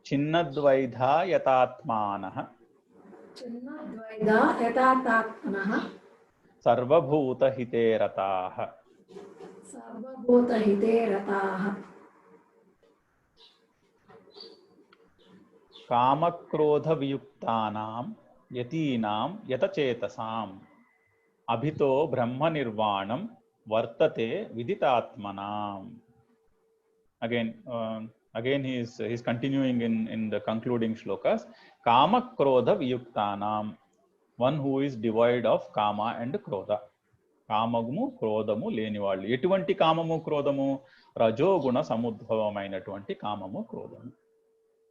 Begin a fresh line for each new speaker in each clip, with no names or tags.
छिन्नद्वैधा यतात्मानः
छिन्नद्वैधा यथात्मनः
सर्वभूतहिते रताः
सर्वभूतहिते रताः
कामक्रोधवियुक्तानां यतीनां यतचेतसाम् अभितो ब्रह्मनिर्वाणं वर्तते विदितात्मनाम्. Again he's continuing in the concluding shlokas. Kama krodha viyuktanam, one who is devoid of kama and krodha. కామము క్రోధము లేని వాళ్ళు. ఎటువంటి కామము క్రోధము? రజోగుణ సముద్భవమైనటువంటి కామము క్రోధము.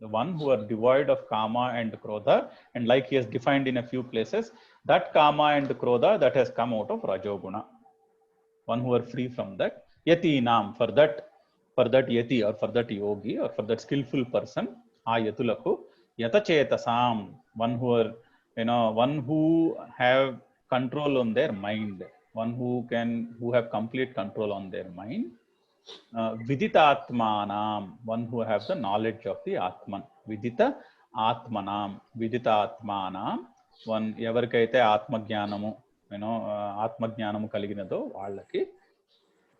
The one who are devoid of kama and krodha, and like he has defined in a few places, that kama and krodha that has come out of rajoguna, one who are free from that. Yatinam, for that yati or for that yogi or for that skillful person, aa yatulaku yatachetasam, one who are, one who have control on their mind, one who have complete control on their mind. Vidita atmanam, one who have the knowledge of the atman. Vidita atmanam, vidita atmanam, one evarikaithe atma jnanamu, atma jnanamu kaliginado vallaki.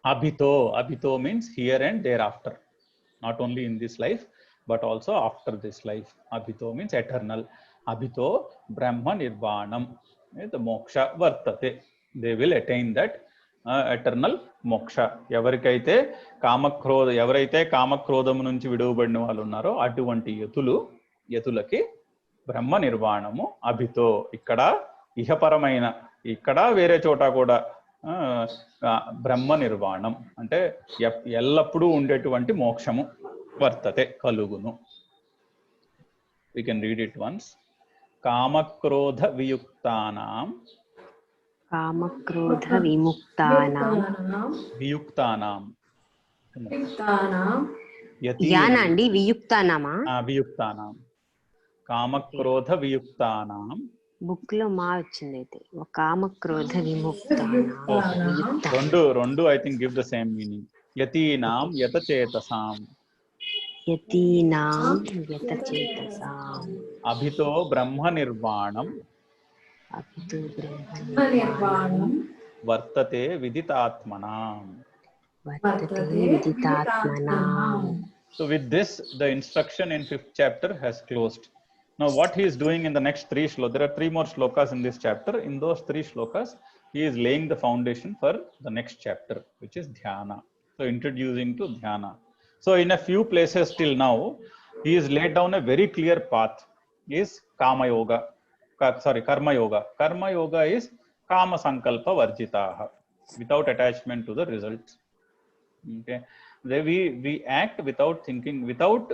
Abhito means here and thereafter, not only in this life but also after this life. Abhito means eternal. Abhito brahma nirvanam, the moksha vartate, they will attain that eternal moksha. ఎవరైతే కామక్రోధము నుంచి విడువబడిన వాళ్ళు ఉన్నారో అటువంటి యతులకి బ్రహ్మ నిర్వాణము అభితో. ఇక్కడ ఇహపరమైన, ఇక్కడ వేరే చోట కూడా బ్రహ్మ నిర్వాణం అంటే ఎల్లప్పుడూ ఉండేటువంటి మోక్షము వర్తతే, కలుగును. We can read it once. కామక్రోధ వియుక్తానాం వియుక్తానాం వియుక్తానాం కామక్రోధ వియుక్తానాం.
బుక్ లో మా వచ్చింది అయితే కామక్రోధ
రెండు I think give the same meaning. యతీనాం యతచేతసాం అభితో బ్రహ్మ నిర్వాణం వర్తతే విదితాత్మనాం. So with this, the instruction in 5th chapter has closed. Now what he is doing in the next 3 shlokas, there are 3 more shlokas in this chapter. In those 3 shlokas, he is laying the foundation for the next chapter, which is dhyana. So introducing to dhyana. So in a few places till now, he has laid down a very clear path, is karma yoga. Karma yoga is kama sankalpa varjitaha, without attachment to the results. Okay, we act without thinking, without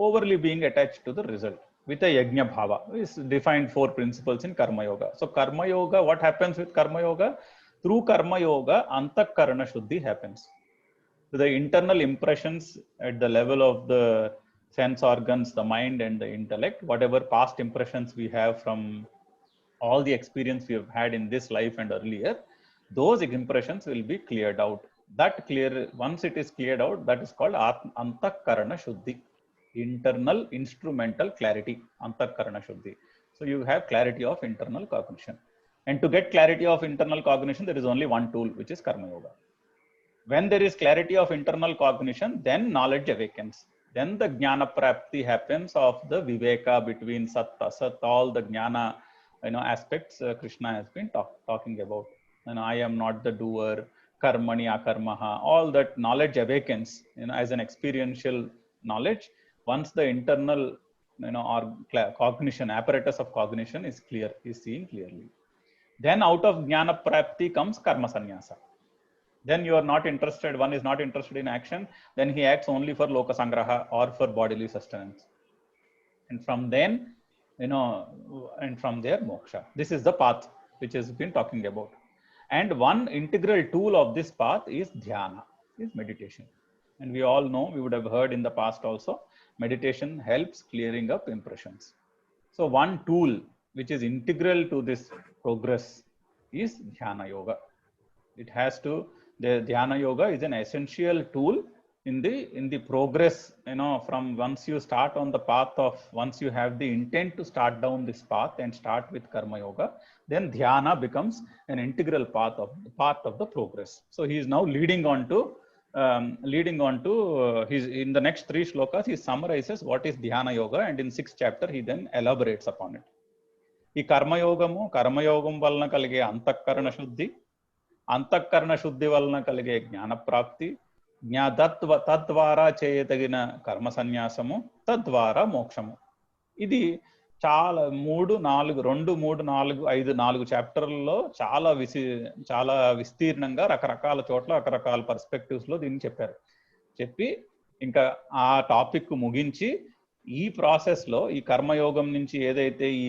overly being attached to the result, with a yajna bhava. Is defined 4 principles in karma yoga. So karma yoga, what happens with karma yoga? Through karma yoga, antakarana shuddhi happens. So the internal impressions at the level of the sense organs, the mind and the intellect, whatever past impressions we have from all the experience we have had in this life and earlier, those impressions will be cleared out. Once it is cleared out, that is called antakarana shuddhi, internal instrumental clarity, antakarana shuddhi. So you have clarity of internal cognition, and to get clarity of internal cognition, there is only one tool, which is karma yoga. When there is clarity of internal cognition, then knowledge awakens. Then the jnana prapti happens of the viveka between sat, asat, all the jnana aspects Krishna has been talking about. And I am not the doer, karmani akarmaha, all that knowledge awakens as an experiential knowledge once the internal or cognition, apparatus of cognition is clear, is seen clearly. Then out of jnana prapti comes karma sannyasa. Then you are not interested, one is not interested in action, then he acts only for loka sangraha or for bodily sustenance. And from then, and from there moksha. This is the path which has been talking about. And one integral tool of this path is dhyana, is meditation. And we all know, we would have heard in the past also, meditation helps clearing up impressions. So one tool which is integral to this progress is dhyana yoga. It has to, the dhyana yoga is an essential tool in the progress, from once you start on the path of, once you have the intent to start down this path and start with karma yoga, then dhyana becomes an integral part of the progress. So he is now leading on to his, in the next 3 shlokas he summarizes what is dhyana yoga, and in 6th chapter he then elaborates upon it. ఈ కర్మయోగం వలన కలిగే అంతఃకరణ శుద్ధి వలన కలిగే జ్ఞాన ప్రాప్తి, తద్వారా చేయదగిన కర్మ సన్యాసము, తద్వారా మోక్షము. ఇది చాలా 3, 4, 5 చాప్టర్లలో చాలా విస్తీర్ణంగా రకరకాల చోట్ల రకరకాల పర్స్పెక్టివ్స్ లో దీన్ని చెప్పి ఇంకా ఆ టాపిక్ ముగించి, ఈ ప్రాసెస్ లో ఈ కర్మయోగం నుంచి ఏదైతే ఈ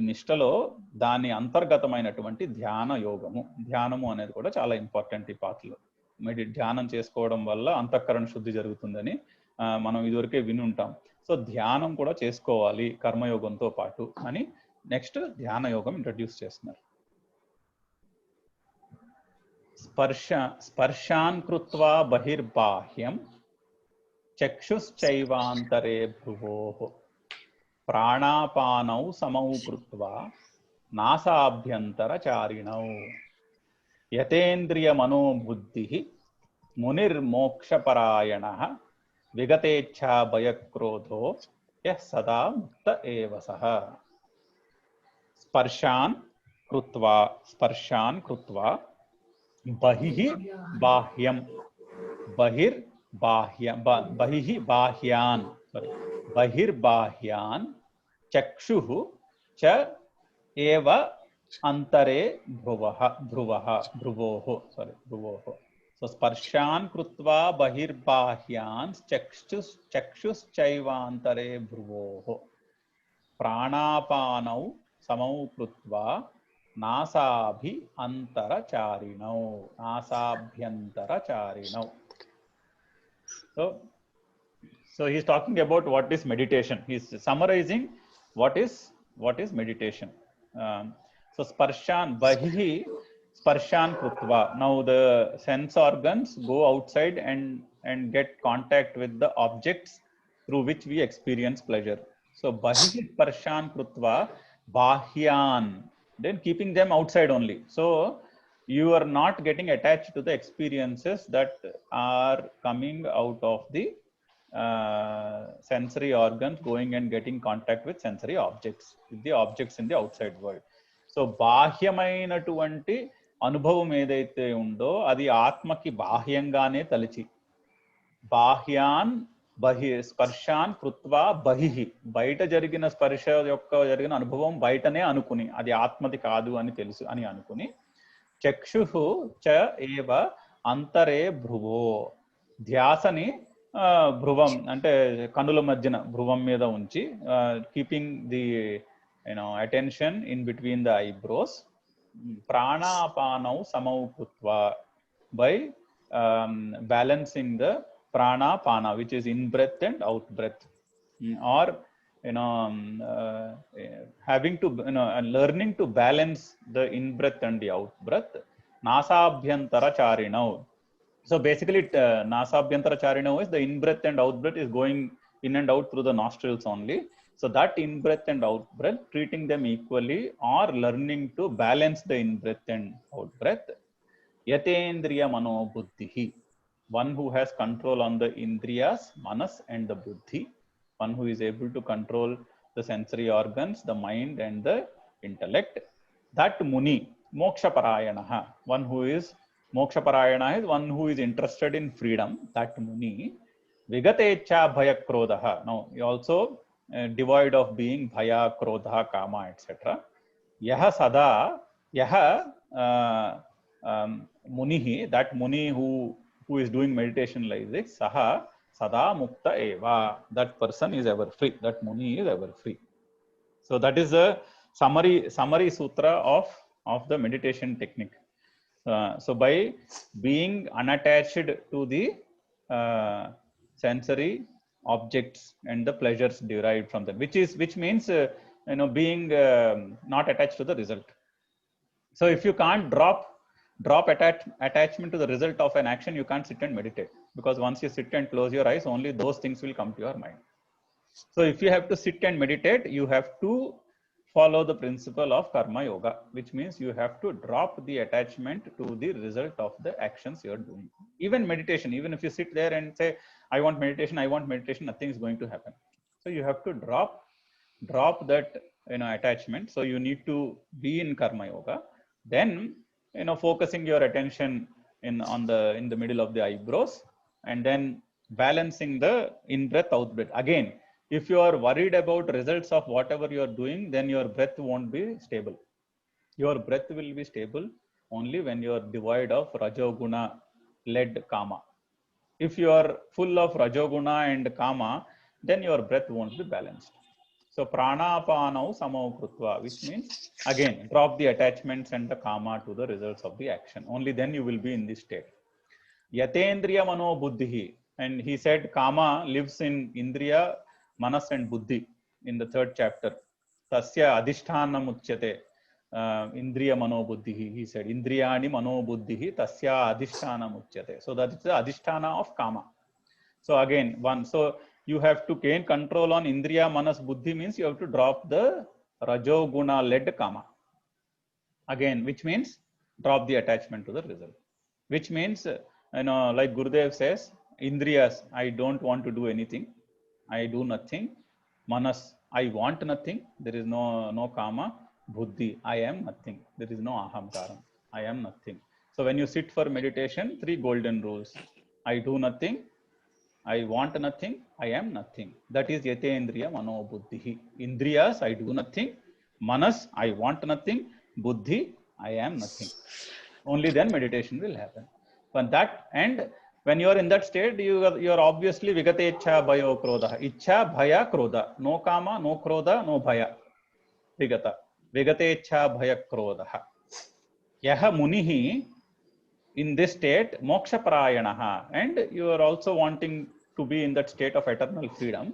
నిష్టలో దాని అంతర్గతమైనటువంటి ధ్యానము అనేది కూడా చాలా ఇంపార్టెంట్ ఈ పాత్రలో. ధ్యానం చేసుకోవడం వల్ల అంతఃకరణ శుద్ధి జరుగుతుందని మనం ఇదివరకే విని ఉంటాం. సో ధ్యానం కూడా చేసుకోవాలి కర్మయోగంతో పాటు అని నెక్స్ట్ ధ్యాన యోగం ఇంట్రడ్యూస్ చేస్తున్నారు. స్పర్శాన్ కృత్వా బహిర్బాహ్యం చక్షుశ్చైవాంతరే భ్రువోః ప్రాణాపానౌ సమౌ కృత్వా నాసాభ్యంతరచారిణౌ యతేంద్రియ మనోబుద్ధిః మునిర్మోక్షపరాయణః విగతేచ్ఛా భయక్రోధో యః సదా ముక్త ఏవ సః. స్పర్శాన్ కృత్వా బహిః బాహ్యం బహిర్బాహ్యాన్ చక్షుః చ ఏవ అంతరే భ్రువోః. సో స్పర్శాన్ కృత్వా బహిర్బాహ్యాన్ చక్షుశ్చైవాంతరే భ్రువోః ప్రాణాపానౌ సమౌ కృత్వా నాసాభ్యంతరచారిణౌ. So he is talking about what is meditation. He is summarizing what is meditation. So sparshan krutva. Now the sense organs go outside and get contact with the objects through which we experience pleasure. So bahihi sparshan krutva bahyan, then keeping them outside only. So you are not getting attached to the experiences that are coming out of the sensory organs, going and getting contact with sensory objects, with the objects in the outside world. So బాహ్యమైనటువంటి అనుభవం ఏదైతే ఉందో అది ఆత్మకి బాహ్యంగానే తలిచి, స్పర్శాన్ కృత్వా బహిః, బయట జరిగిన స్పర్శ యొక్క జరిగిన అనుభవం బయటనే అనుకుని అది ఆత్మది కాదు అని తెలుసు అని అనుకుని, చక్షుః చ ఏవ అంతరే భ్రువో, ధ్యాసని భ్రువం అంటే కనుల మధ్యన భ్రువం మీద ఉంచి, keeping the attention in between the eyebrows. Pranapanau samau kutva, by balancing the pranapana, which is in breath and out breath, or having to learning to balance the in breath and the out breath. Nasabhyantara charinau. So basically nasabhyantara charinau is the in breath and out breath is going in and out through the nostrils only. So that in breath and out breath, treating them equally or learning to balance the in breath and out breath. Yatendriya manobuddhihi, one who has control on the indriyas, manas and the buddhi, one who is able to control the sensory organs, the mind and the intellect. That muni, mokshaparayanaha, one who is mokshaparayana is one who is interested in freedom. That muni, vigatecha bhayakrodha. Now he also devoid of being bhaya, krodha, kama, etc. Yaha sada, munihi, that muni who is doing meditation like this, saha sada mukta eva, that person is ever free, that muni is ever free. So that is the summary sutra of the meditation technique. So by being unattached to the sensory objects and the pleasures derived from them, which means being not attached to the result. So if you can't drop drop attachment to the result of an action, you can't sit and meditate, because once you sit and close your eyes, only those things will come to your mind. So if you have to sit and meditate, you have to follow the principle of karma yoga, which means you have to drop the attachment to the result of the actions you are doing. Even meditation, even if you sit there and say, I want meditation, nothing is going to happen. So you have to drop that attachment. So you need to be in karma yoga, then focusing your attention in the middle of the eyebrows, and then balancing the in breath out breath. Again, if you are worried about results of whatever you are doing, then your breath won't be stable. Your breath will be stable only when you are devoid of rajoguna led kama. If you are full of rajoguna and kama, then your breath won't be balanced. So pranapanau samau krutva, which means again drop the attachments and the kama to the results of the action. Only then you will be in this state. Yatendriya mano buddhi, and he said kama lives in indriya, manas and buddhi in the 3rd chapter. Tasya adhisthana muchyate indriya mano buddhi, he said indriyani mano buddhi tasya adhisthana muchyate. So that is the adhisthana of kama. So again so you have to gain control on indriya, manas, buddhi, means you have to drop the rajoguna led kama again, which means drop the attachment to the result, which means like Gurudev says, indriyas, I don't want to do anything, I do nothing. Manas, I want nothing, there is no kama. Buddhi, I am nothing, there is no ahamkaram, I am nothing. So when you sit for meditation, 3 golden rules: I do nothing, I want nothing, I am nothing. That is yatendriya mano buddhi. Indriyas, I do nothing. Manas, I want nothing. Buddhi, I am nothing. Only then meditation will happen. When that, and when you are in that state, you are obviously vigate ichha bhayo krodha. Ichha bhaya krodha. No kama, no krodha, no bhaya. Vigata. Vigate ichha bhaya krodha. Yaha munihi, in this state, moksha parayanaha, and you are also wanting to be in that state of eternal freedom.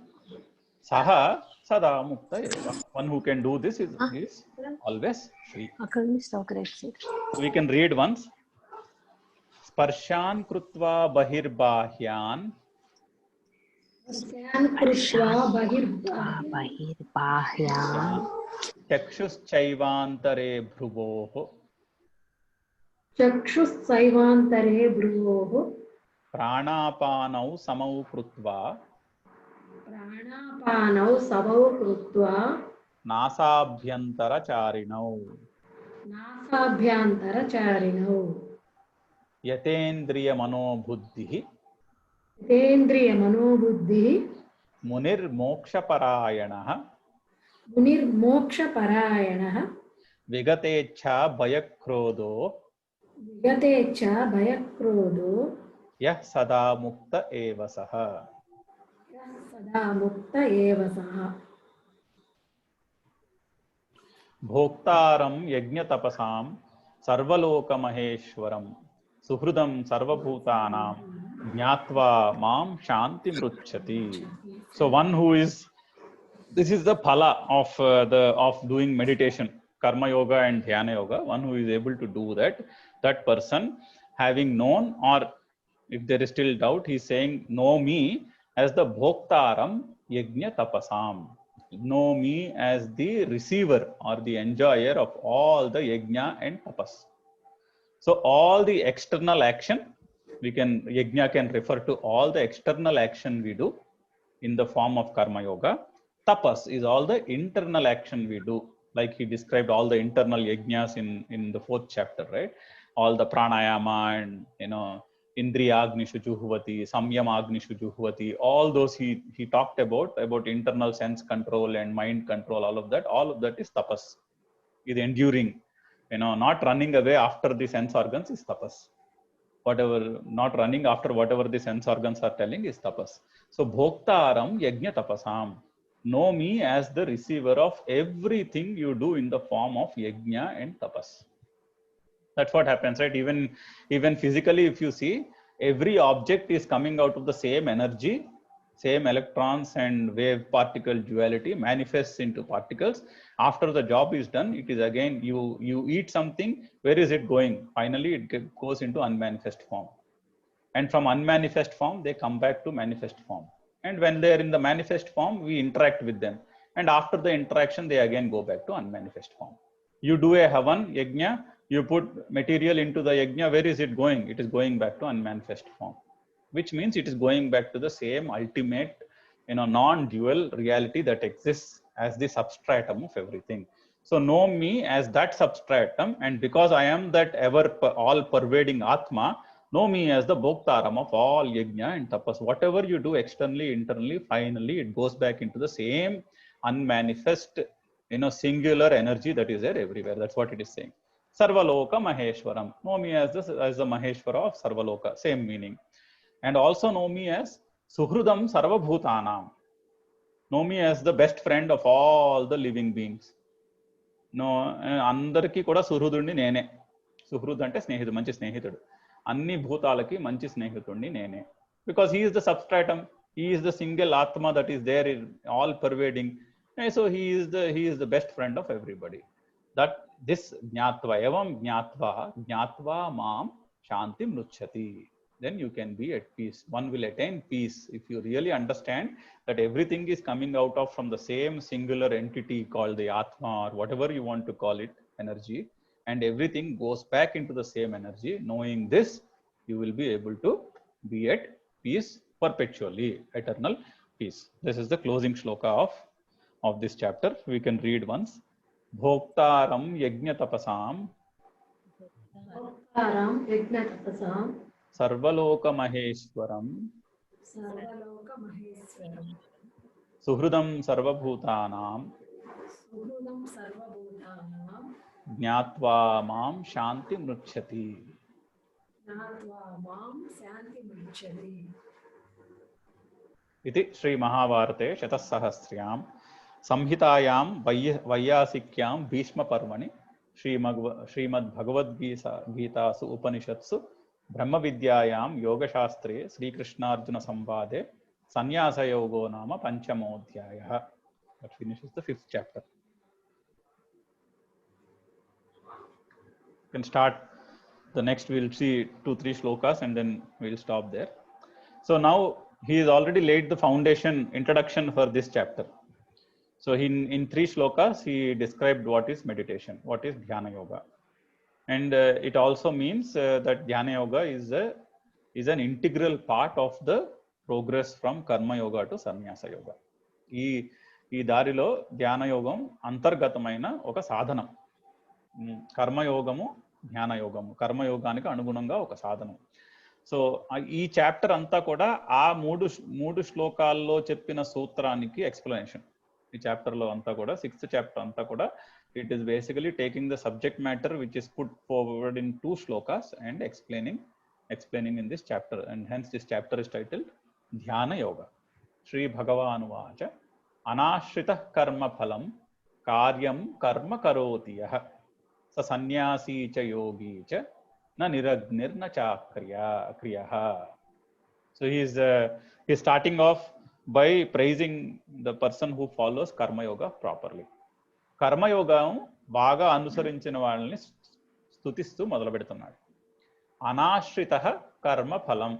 Saha sada mukta eva. One who can do this is always free. We can read once. Sparshan krutva bahirbahyan chakshuschaivaantare bhruvoh
चक्षुस्सैवान्तरे भ्रुवोः
प्राणापानौ समौ कृत्वा नासाभ्यन्तरचारिणौ यतेन्द्रियमनोबुद्धिः मुनिर्मोक्षपरायणः विगतेच्छा भयक्रोधो यः सदा मुक्त एव सः. भोक्तारं यज्ञतपसां सर्वलोकमहेश्वरं सुहृदं सर्वभूतानां ज्ञात्वा मां शान्तिमृच्छति. So one who is, this is the phala of doing meditation, karma yoga and dhyana yoga. One who is able to do that person, having known, or if there is still doubt, he is saying, know me as the bhoktaram yajna tapasam. Know me as the receiver or the enjoyer of all the yajna and tapas. So all the external action, yajna can refer to all the external action we do in the form of karma yoga. Tapas is all the internal action we do, like he described all the internal yajnas in the 4th chapter, right? All the pranayama and indriyagnishu juhvati, samyamagnishu juhvati, all those he talked about internal sense control and mind control, all of that is tapas. Is enduring, not running away after the sense organs is tapas. Not running after whatever the sense organs are telling is tapas. So bhoktaram yajna tapasam. Know me as the receiver of everything you do in the form of yajna and tapas. That's what happens, right? Even physically, if you see, every object is coming out of the same energy, same electrons and wave particle duality manifests into particles. After the job is done, it is again, you eat something, where is it going? Finally, it goes into unmanifest form. And from unmanifest form, they come back to manifest form. And when they are in the manifest form, we interact with them. And after the interaction, they again go back to unmanifest form. You do a Havan, Yajna, you put material into the Yajna, where is it going? It is going back to unmanifest form, which means it is going back to the same ultimate, non-dual reality that exists as the substratum of everything. So know me as that substratum, and because I am that all-pervading Atma, know me as the Bhoktaram of all Yajna and Tapas. Whatever you do externally, internally, finally, it goes back into the same unmanifest, singular energy that is there everywhere. That's what it is saying. Sarvaloka Maheshwaram. Know me as the Maheshwara of Sarvaloka. Same meaning. And also know me as Suhrudam Sarvabhutanam. Know me as the best friend of all the living beings. No, andarki kuda suhrudunni nene. Suhrud ante snehidu, manchi snehidudu. Anni bhutalaki manchi snehitudni nene. Because he is the substratum, he is the single Atma that is there, in all pervading. And so he is the best friend of everybody. That this jnatva evam jnatva mam shanti mruchati. Then you can be at peace. One will attain peace if you really understand that everything is coming out of from the same singular entity called the Atma, or whatever you want to call it, energy, and everything goes back into the same energy. Knowing this, you will be able to be at peace perpetually, eternal peace. This is the closing shloka of this chapter. We can read once. Bhoktaram yajna tapasam
Bhoktaram yajna tapasam
Sarvaloka Maheshwaram
Sarvaloka Maheshwaram
Suhrudam Sarvabhutanam
Suhrudam Sarvabhutanam
Jnatva Mam Shanti Mruchati.
Jnatva Mam Shanti Mruchati.
Iti Sri Mahabharate Shatasahasriyam Samhitayam Vaiyasikyam Bhishma Parvani Srimad Bhagavad Gitasu Upanishatsu Brahma Vidyayam Yoga Shastre Sri Krishna Arjuna Samvade Sannyasa Yogo Nama Panchamodhyaya. That finishes the 5th chapter. You can start the next, we'll see 2-3 shlokas and then we'll stop there. So now he has already laid the foundation, introduction for this chapter. So in 3 shlokas, he described what is meditation, what is Dhyana Yoga. And it also means that Dhyana Yoga is an integral part of the progress from Karma Yoga to Sannyasa Yoga. ఈ దారిలో ధ్యాన యోగం అంతర్గతమైన ఒక సాధనం. కర్మయోగము ధ్యాన యోగము, కర్మయోగానికి అనుగుణంగా ఒక సాధనం. సో ఈ చాప్టర్ అంతా కూడా ఆ మూడు శ్లోకాల్లో చెప్పిన సూత్రానికి ఎక్స్ప్లెనేషన్. ఈ చాప్టర్లో అంతా కూడా 6th చాప్టర్ అంతా కూడా it is basically taking the subject matter which is put forward in 2 shlokas and explaining in this chapter, and hence this chapter is titled Dhyana Yoga. Shri Bhagavan Vacha Anashritah karma phalam karyam karma karoti yah sa sannyasi cha yogi cha na niragnir na cha kriyaha. So he is starting off by praising the person who follows karma yoga properly. కర్మయోగం బాగా అనుసరించిన వాళ్ళని స్తుతిస్తూ మొదలు పెడుతున్నాడు. అనాశ్రిత కర్మఫలం,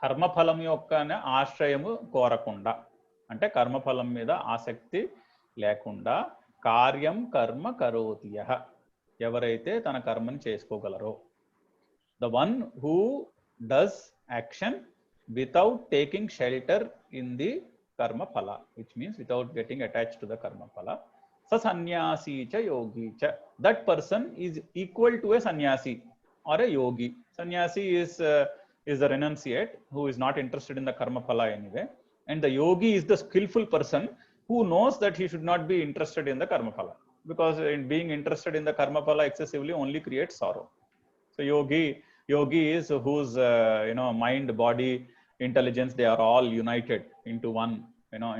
కర్మఫలం యొక్క ఆశ్రయము కోరకుండా, అంటే కర్మఫలం మీద ఆసక్తి లేకుండా, కార్యం కర్మ కరోతి యః, ఎవరైతే తన కర్మని చేసుకోగలరో, the one who does action without taking shelter in the karma phala, which means without getting attached to the karma phala. Sa sannyasi cha yogi cha, that person is equal to a sannyasi or a yogi. Sannyasi is the renunciate who is not interested in the karma phala anyway, and the yogi is the skillful person who knows that he should not be interested in the karma phala, because in being interested in the karma phala excessively only creates sorrow. So yogi is whose mind, body, intelligence, they are all united into one,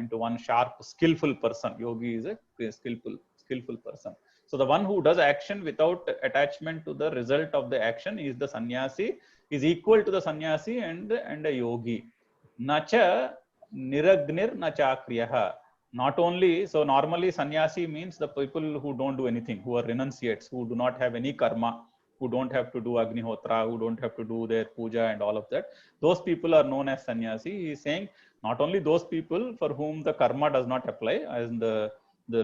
into one sharp, skillful person. Yogi is a skillful person. So the one who does action without attachment to the result of the action is the sannyasi, is equal to the sannyasi and a yogi. Nacha Niragnir na chakriyah. Not only, so normally sannyasi means the people who don't do anything, who are renunciates, who do not have any karma, who don't have to do agnihotra, who don't have to do their puja and all of that. Those people are known as sannyasi. He is saying not only those people for whom the karma does not apply, as in the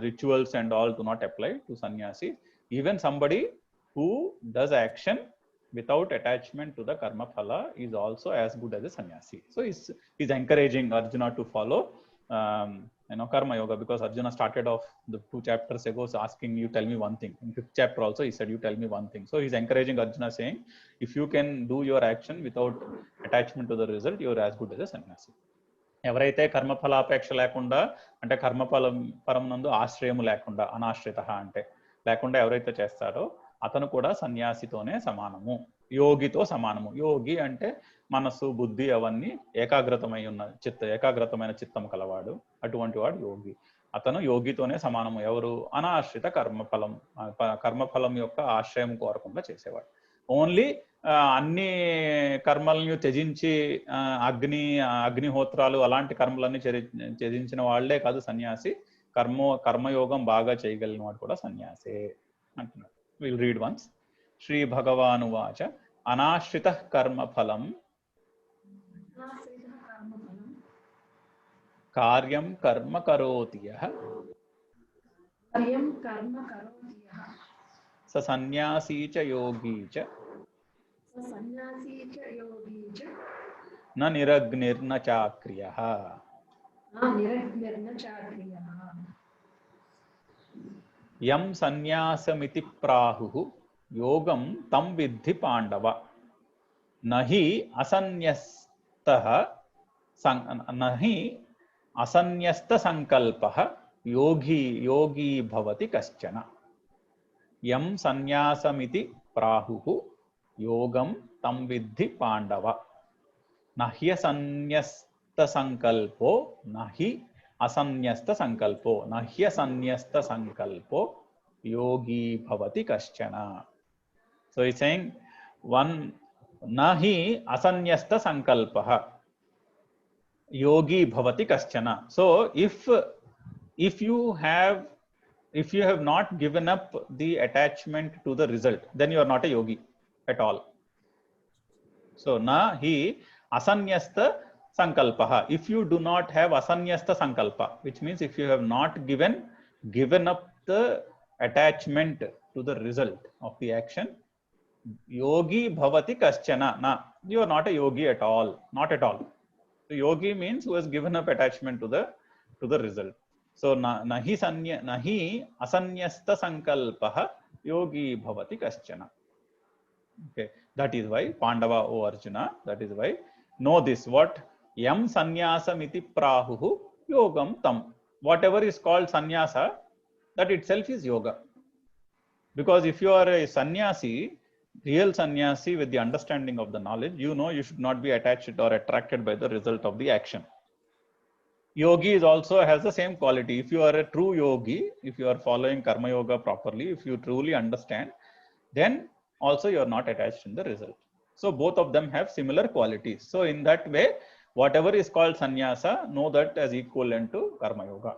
rituals and all do not apply to sannyasi, even somebody who does action without attachment to the karma phala is also as good as a sannyasi. So he's encouraging Arjuna to follow karma yoga, because Arjuna started off the 2 chapters ago asking, you tell me one thing. In 5th chapter also he said, you tell me one thing. So he's encouraging Arjuna, saying if you can do your action without attachment to the result, you are as good as a sannyasi. ఎవరైతే కర్మఫలాపేక్ష లేకుండా, అంటే పరం నందు ఆశ్రయము లేకుండా, అనాశ్రిత అంటే లేకుండా ఎవరైతే చేస్తారో అతను కూడా సన్యాసితోనే సమానము, యోగితో సమానము. యోగి అంటే మనస్సు బుద్ధి అవన్నీ ఏకాగ్రతమైన చిత్తం కలవాడు, అటువంటి వాడు యోగి. అతను యోగితోనే సమానము. ఎవరు? అనాశ్రిత కర్మఫలం యొక్క ఆశ్రయం కోరకుండా చేసేవాడు. ఓన్లీ అన్ని కర్మలను త్యజించి అగ్నిహోత్రాలు అలాంటి కర్మలన్నీ త్యజించిన వాళ్లే కాదు సన్యాసి, కర్మయోగం బాగా చేయగలిగిన వాడు కూడా సన్యాసే అంటున్నాడు. Will read once. శ్రీ భగవానువాచ అనాశ్రిత కర్మఫలం కార్యం కర్మ కరోతి యః స సన్యాసీ చ యోగీ చ న నిరగ్నిర్న చాక్రియః. యం సన్యాసమితి ప్రాహుః యోగం తం విద్ధి పాండవ. నహి అసన్యస్త సంకల్పః యోగీ భవతి కశ్చన. యం సన్యాసమితి ప్రాహుః యోగం తం విద్ధి పాండవ. నహ్యసన్యస్త సంకల్పో యోగి భవతి కశ్చన. సో ఈ సేయింగ్ వన్, నహి అసన్యస్త సంకల్పః yogi bhavati kaschana. So if you have not given up the attachment to the result, then you are not a yogi at all. So na hi asanyasta sankalpaha. If you do not have asanyasta sankalpa, which means if you have not given up the attachment to the result of the action, yogi bhavati kaschana, na, you are not a yogi at all, not at all. So yogi means who has given up attachment to the result. So nahi asanyasta sankalpaha yogi bhavati kaschana. Okay, that is why Pandava, O Arjuna, that is why know this, what yam sanyasamiti prahuhu yogam tam. Whatever is called sannyasa, that itself is yoga. Because if you are a sannyasi, real sannyasi with the understanding of the knowledge, you know you should not be attached or attracted by the result of the action. Yogi is also has the same quality. If you are a true yogi, if you are following karma yoga properly, if you truly understand, then also you are not attached in the result. So both of them have similar qualities. So in that way, whatever is called sannyasa, know that as equivalent to karma yoga.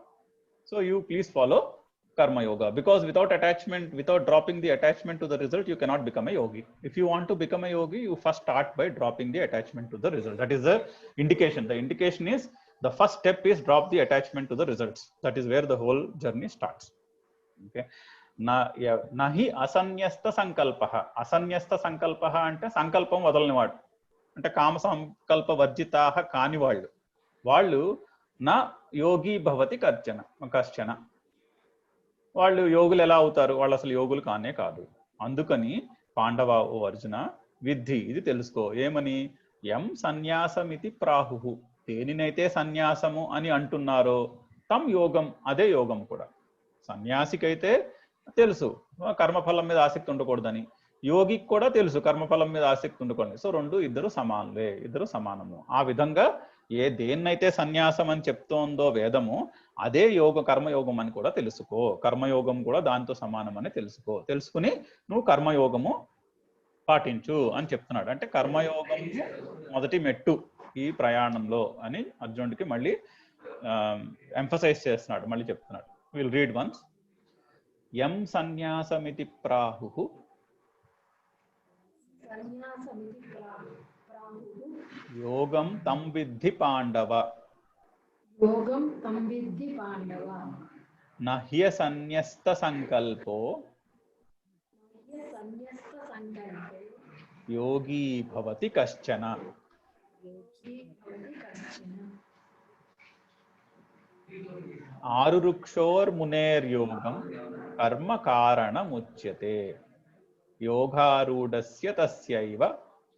So you please follow karma yoga, because without attachment, without dropping the attachment to the result, you cannot become a yogi. If you want to become a yogi, you first start by dropping the attachment to the result. That is the indication. The indication is, the first step is drop the attachment to the results. That is where the whole journey starts. Okay. Nahi asanyasta sankalpaha. Asanyasta sankalpaha ante sankalpam vadalani vaadu, ante kama sankalpa varjitaha kaani vallu na yogi bhavati kaschana. వాళ్ళు యోగులు ఎలా అవుతారు? వాళ్ళు అసలు యోగులు కానే కాదు. అందుకని పాండవ, ఓ అర్జున, విద్ధి, ఇది తెలుసుకో. ఏమని? యం సన్యాసమితి ప్రాహుః, దేనినైతే సన్యాసము అని అంటున్నారో, తం యోగం, అదే యోగం కూడా. సన్యాసికైతే తెలుసు కర్మఫలం మీద ఆసక్తి ఉండకూడదని, యోగికి కూడా తెలుసు కర్మఫలం మీద ఆసక్తి ఉండకూడదు. సో ఇద్దరు సమానులే, ఇద్దరు సమానము. ఆ విధంగా దేన్నైతే సన్యాసం అని చెప్తోందో వేదము, అదే కర్మయోగం అని కూడా తెలుసుకో. కర్మయోగం కూడా దాంతో సమానం అని తెలుసుకో. తెలుసుకుని నువ్వు కర్మయోగము పాటించు అని చెప్తున్నాడు. అంటే కర్మయోగం మొదటి మెట్టు. ఈ ప్రయాణంలో అని అర్జునుడికి మళ్ళీ ఎంఫసైజ్ చేస్తున్నాడు, మళ్ళీ చెప్తున్నాడు. Will read once. యం సన్యాసమితి ప్రాహుః
సన్యాసమితి ప్రాహుః
యోగం తం విద్ధి పాండవ
యోగం తం విద్ధి పాండవ
నహ్య సన్యస్త సంకల్పో
సన్యస్త సంకల్పే
యోగీ భవతి కశ్చన.
యోగి భవతి కశ్చన.
ఆరురుక్షోర్మునేర్యోగం కర్మ కారణముచ్యతే యోగారూఢస్య తస్యైవ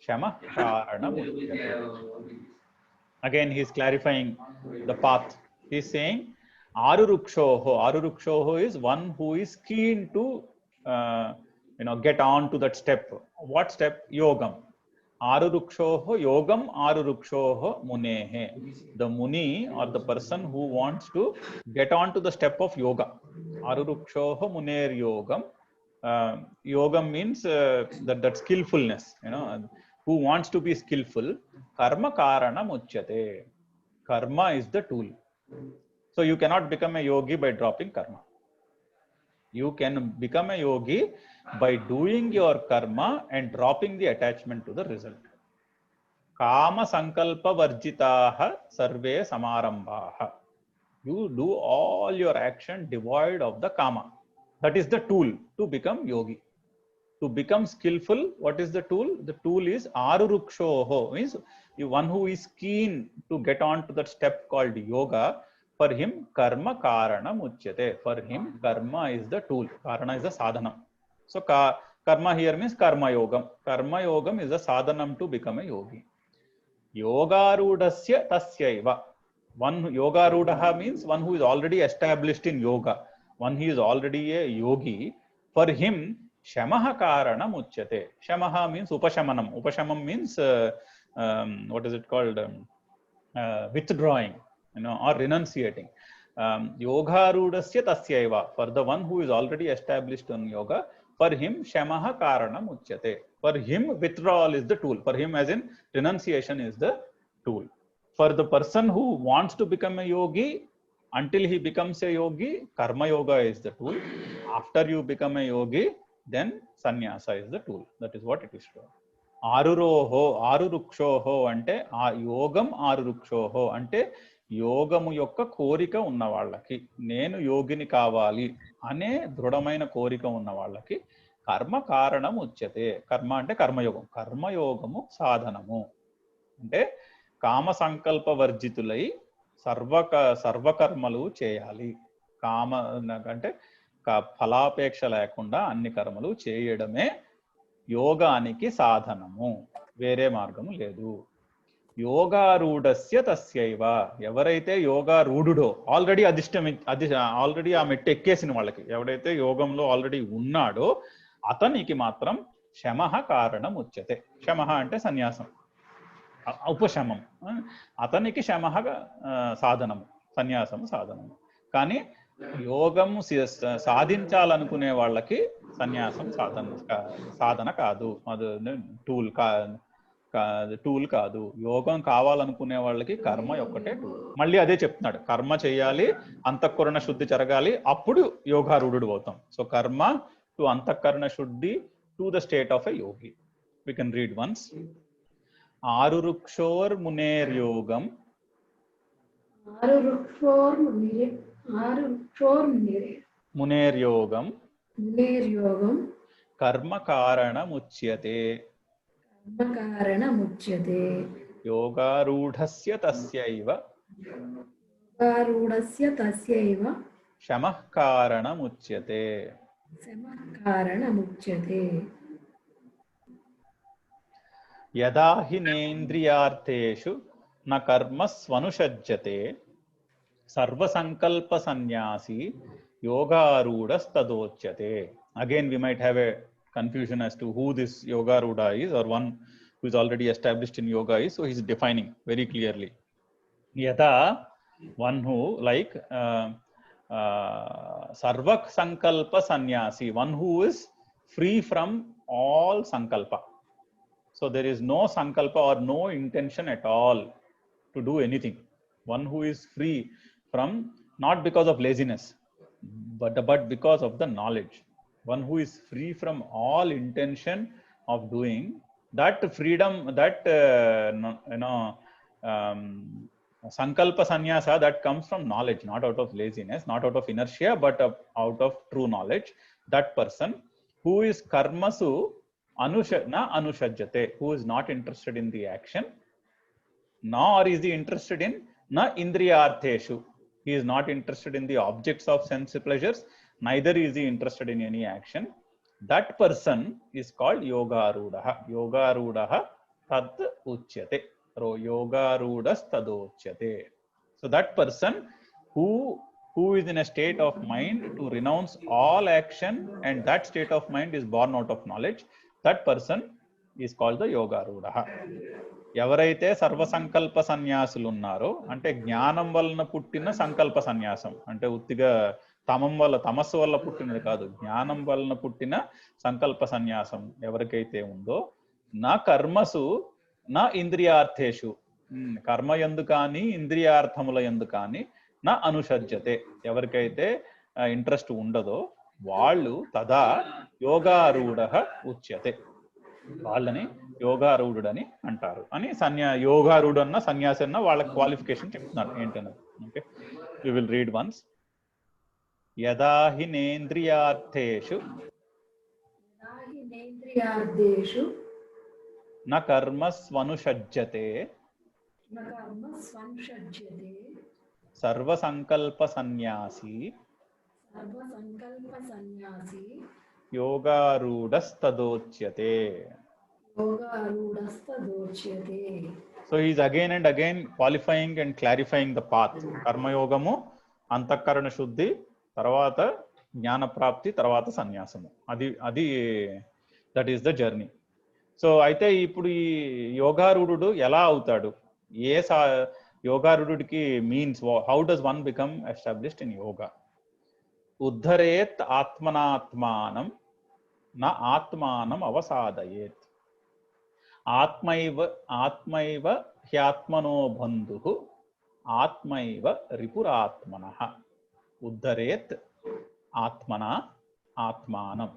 శమః కారణముచ్యతే. Again he is clarifying the path. He is saying arurukshoho is one who is keen to get on to that step. What step? Yogam. Arurukshoho yogam arurukshoho munehe. The muni or the person who wants to get on to the step of yoga. Arurukshoho muner yogam. Yogam means that skillfulness, who wants to be skillful. Karma karanam uchyate. Karma is the tool. So you cannot become a yogi by dropping karma. You can become a yogi by doing your karma and dropping the attachment to the result. Kama sankalpa varjitaha sarve samarambhaha. You do all your action devoid of the kama. That is the tool to become yogi. To become skillful, what is the tool? The tool is arurukshoho, means the one who is keen to get on to that step called yoga. For him, karma karanam uchyate. For him, karma is the tool. Karana is the sadhanam. So karma here means karma yogam. Karma yogam is the sadhanam to become a yogi. Yogarudasya tasyaiva. One yogarudaha means one who is already established in yoga. One he is already a yogi. For him, shamaha karanam uchyate. Shamaha means upashamanam. Upashamam means what is it called? Withdrawing, or renunciating. Yogarudasya tasyaiva. For the one who is already established in yoga, for him shamaha karanam uchyate. For him, withdrawal is the tool. For him, as in renunciation is the tool. For the person who wants to become a yogi, until he becomes a yogi, karma yoga is the tool. After you become a yogi, then sannyasa is the tool. That is what it is for. ఆరురుక్షోహో అంటే ఆ యోగం ఆరురుక్షోహో అంటే యోగము యొక్క కోరిక ఉన్న వాళ్ళకి, నేను యోగిని కావాలి అనే దృఢమైన కోరిక ఉన్న వాళ్ళకి కర్మ కారణం ఉచ్యతే. కర్మ అంటే కర్మయోగం. కర్మయోగము సాధనము అంటే కామ సంకల్ప వర్జితులై సర్వకర్మలు చేయాలి. కామ అంటే ఫలాపేక్ష లేకుండా అన్ని కర్మలు చేయడమే యోగానికి సాధనము, వేరే మార్గము లేదు. యోగారూఢస్య తస్యైవ. ఎవరైతే యోగారూఢుడో, ఆల్రెడీ ఆల్రెడీ ఆ మెట్టు ఎక్కేసిన వాళ్ళకి, ఎవడైతే యోగంలో ఆల్రెడీ ఉన్నాడో అతనికి మాత్రం శమః కారణం ఉచ్యతే. శమః అంటే సన్యాసం, ఉపశమం. అతనికి శమః సాధనము, సన్యాసము సాధనము. కానీ యోగం సాధించాలనుకునే వాళ్ళకి సన్యాసం సాధన కాదు, అది టూల్ కాదు. యోగం కావాలనుకునే వాళ్ళకి కర్మ ఒక్కటే టూల్. మళ్ళీ అదే చెప్తున్నాడు, కర్మ చేయాలి, అంతఃకరణ శుద్ధి జరగాలి, అప్పుడు యోగారూఢుడు అవుతాం. సో కర్మ to antahkarana shuddhi to the state of a yogi. We can read once. ఆరురుక్షోర్మునేర్యోగం మునేర్యోగం కర్మ కారణముచ్యతే యోగారూఢస్య తస్యైవ శమః కారణముచ్యతే. యదా హి నేంద్రియార్థేషు న కర్మస్వనుషజ్యతే సర్వసంకల్ప సన్యాసి yogarudastadochyate. Again, we might have a confusion as to who this yogarudha is, or one who is already established in yoga is. So he is defining very clearly. Yada, one who, like sarva sankalpa sannyasi, one who is free from all sankalpa. So there is no sankalpa or no intention at all to do anything. One who is free from, not because of laziness, but because of the knowledge. One who is free from all intention of doing. That freedom, that sankalpa sannyasa, that comes from knowledge, not out of laziness, not out of inertia, but out of true knowledge. That person who is karmasu na anushajyate, who is not interested in the action, nor is he interested in na indriyartheshu. He is not interested in the objects of sense pleasures, neither is he interested in any action. That person is called yogarudaha. Yogarudaha tad uchyate. Yogarudas tad uchyate. So that person who is in a state of mind to renounce all action, and that state of mind is born out of knowledge, that person is called the yogarudaha. ఎవరైతే సర్వసంకల్ప సన్యాసులు ఉన్నారో, అంటే జ్ఞానం వలన పుట్టిన సంకల్ప సన్యాసం, అంటే ఉత్తిగా తమస్సు వల్ల పుట్టినది కాదు, జ్ఞానం వలన పుట్టిన సంకల్ప సన్యాసం ఎవరికైతే ఉందో, నా కర్మసు నా ఇంద్రియార్థేషు, కర్మ యందు కానీ ఇంద్రియార్థముల యందు కానీ నా అనుసర్జతే, ఎవరికైతే ఇంట్రెస్ట్ ఉండదో వాళ్ళు తదా యోగారూఢః ఉచ్యతే, వాళ్ళని యోగారూఢుడని అంటారు అని యోగారూఢ అన్న సన్యాసి అన్న వాళ్ళ క్వాలిఫికేషన్ చెప్తున్నారు ఏంటన్నది. Okay, you will read once. యదా హి నేంద్రియార్థేషు న కర్మస్వనుషజ్యతే సర్వసంకల్ప సన్యాసి yogarudastadochyate. So he is again and again qualifying and clarifying the path. Karma yogamu, antakarana shuddhi, tarvata జ్ఞాన ప్రాప్తి, తర్వాత సన్యాసము. అది that is the journey. So అయితే ఇప్పుడు ఈ యోగారూఢుడు ఎలా అవుతాడు, యోగారూఢుడికి means, how does one become established in yoga? ఉద్ధరేత్ ఆత్మనాత్మానం నా ఆత్మానం అవసాదయేత్. ఆత్మైవ హ్యాత్మనో బంధుః ఆత్మైవ రిపురాత్మనః. ఉద్ధరేత్ ఆత్మనా ఆత్మానం.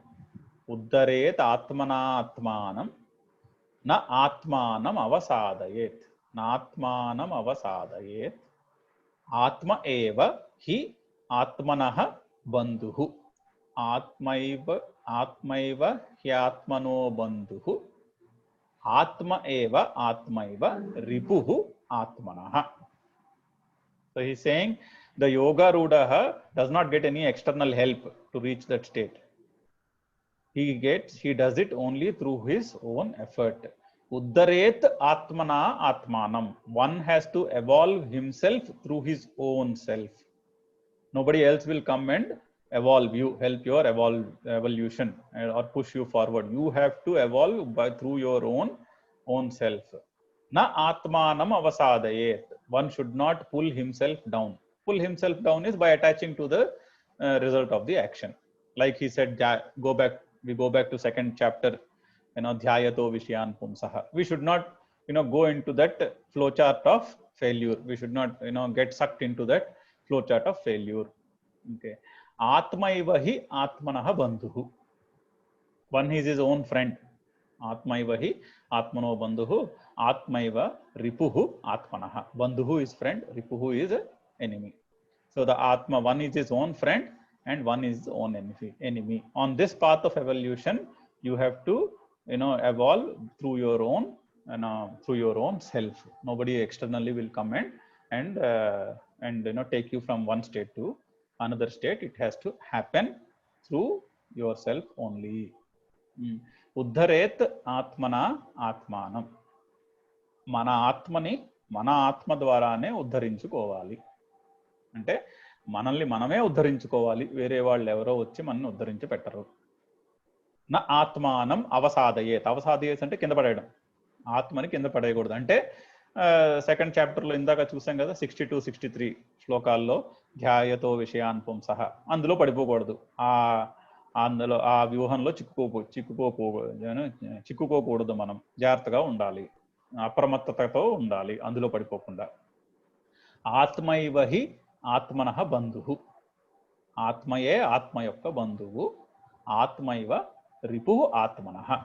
ఉద్ధరేత్ ఆత్మనా ఆత్మానం నా ఆత్మానం అవసాదయేత్. నాత్మానం అవసాదయేత్. ఆత్మ ఏవ హి ఆత్మనః బంధుః. ఆత్మైవ హ్యాత్మనో బంధుః. ఆత్మ ఏవ ఆత్మైవ రిపుః ఆత్మనః. So he is saying the yogarudha does not get any external help to reach that state. He does it only through his own effort. Uddharet atmana atmanam. One has to evolve himself through his own self. Nobody else will come and evolve you, help your evolution or push you forward. You have to evolve through your own self. Na atmanam avasadayet. One should not pull himself down. Pull himself down is by attaching to the result of the action. Like he said, we go back to second chapter, dhyayato vishyan pumsaha. We should not go into that flowchart of failure. We should not get sucked into that flowchart of failure. Okay. Atmaiva hi atmanaha bandhuhu. One is his own friend. Atmaiva hi atmano bandhuhu. Atmaiva ripuhu atmanaha. Bandhuhu is friend, ripuhu is enemy. So the Atma, one is his own friend and one is his own enemy. On this path of evolution, you have to evolve through your own self. Nobody externally will come and take you from one state to another state. It has to happen through yourself only. Uddharet atmana atmanam. మన ఆత్మని మన ఆత్మ ద్వారానే ఉద్ధరించుకోవాలి. అంటే మనల్ని మనమే ఉద్ధరించుకోవాలి, వేరే వాళ్ళు ఎవరో వచ్చి మనల్ని ఉద్ధరించి పెట్టరు. నా ఆత్మానం అవసాదయేత్. అవసాదయేత్ అంటే కింద పడేయడం. ఆత్మని కింద పడేయకూడదు. అంటే సెకండ్ చాప్టర్లో ఇందాక చూసాం కదా, 62-63 శ్లోకాల్లో ధ్యాయతో విషయాన్ పుంసః, అందులో పడిపోకూడదు. అందులో ఆ వ్యూహంలో చిక్కుకోకూడదు. మనం జాగ్రత్తగా ఉండాలి, అప్రమత్తతతో ఉండాలి, అందులో పడిపోకుండా. ఆత్మైవ హి ఆత్మనః బంధుః. ఆత్మయే ఆత్మ యొక్క బంధువు. ఆత్మైవ రిపుః ఆత్మనః.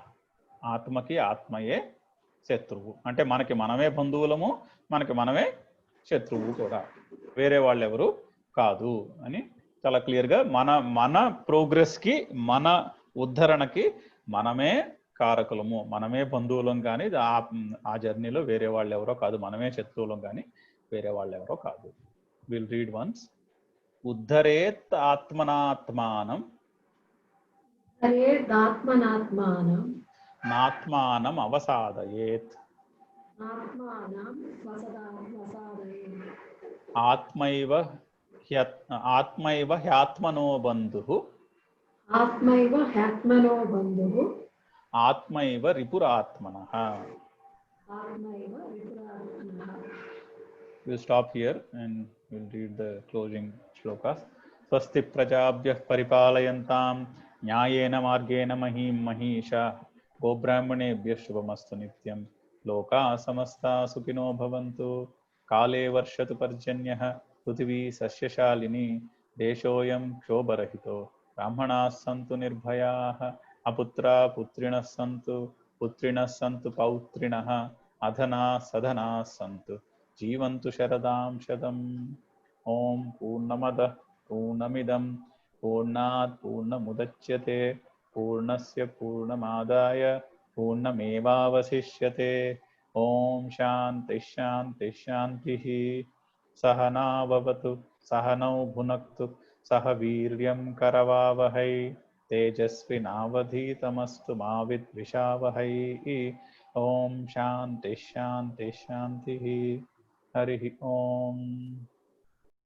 ఆత్మకి ఆత్మయే శత్రువు. అంటే మనకి మనమే బంధువులము, మనకి మనమే శత్రువు కూడా, వేరే వాళ్ళు ఎవరు కాదు అని చాలా క్లియర్గా మన ప్రోగ్రెస్కి, మన ఉద్ధరణకి మనమే కారకులము, మనమే బంధువులం కానీ ఆ జర్నీలో వేరే వాళ్ళు ఎవరో కాదు, మనమే శత్రువులం కానీ వేరే వాళ్ళు ఎవరో కాదు. Will read once. ఉద్ధరేత్ ఆత్మనాత్మానం
హరేదాత్మనాత్మానం
నాత్మానం అవసాదయేత్.
ఆత్మానం వసాదయేత్.
ఆత్మైవ హ్యాత్మనో బంధుః.
ఆత్మైవ హ్యాత్మనో బంధుః.
ఆత్మైవ రిపురాత్మనః.
ఆత్మైవ విపురాత్మనః.
We'll stop here and we'll read the closing shlokas. Swasti prajabhyah paripalayantam nyayena margena mahim mahisha gobrahmanebhyah shubhamastu nityam loka samasta sukhino bhavantu kale varshatu parjanyah prithvi sasyashalini deshoyam kshobarahito brahmanas santu nirbhayah aputra putrinas santu pautrinah adhana sadhana santu जीवन्तु शरदां शतम्. ओम पूर्णमदः पूर्णमिदं पूर्णात् पूर्णमुदच्यते पूर्णस्य पूर्णमादाय पूर्णमेवावशिष्यते. ओम शान्ति शान्ति शान्तिः. सहना भवतु सहनौ भुनक्तु सह वीर्यं करवावहै तेजस्विनावधीतमस्तु मा विद्विषावहै. ओम शान्ति शान्ति शान्तिः. हरि ओम.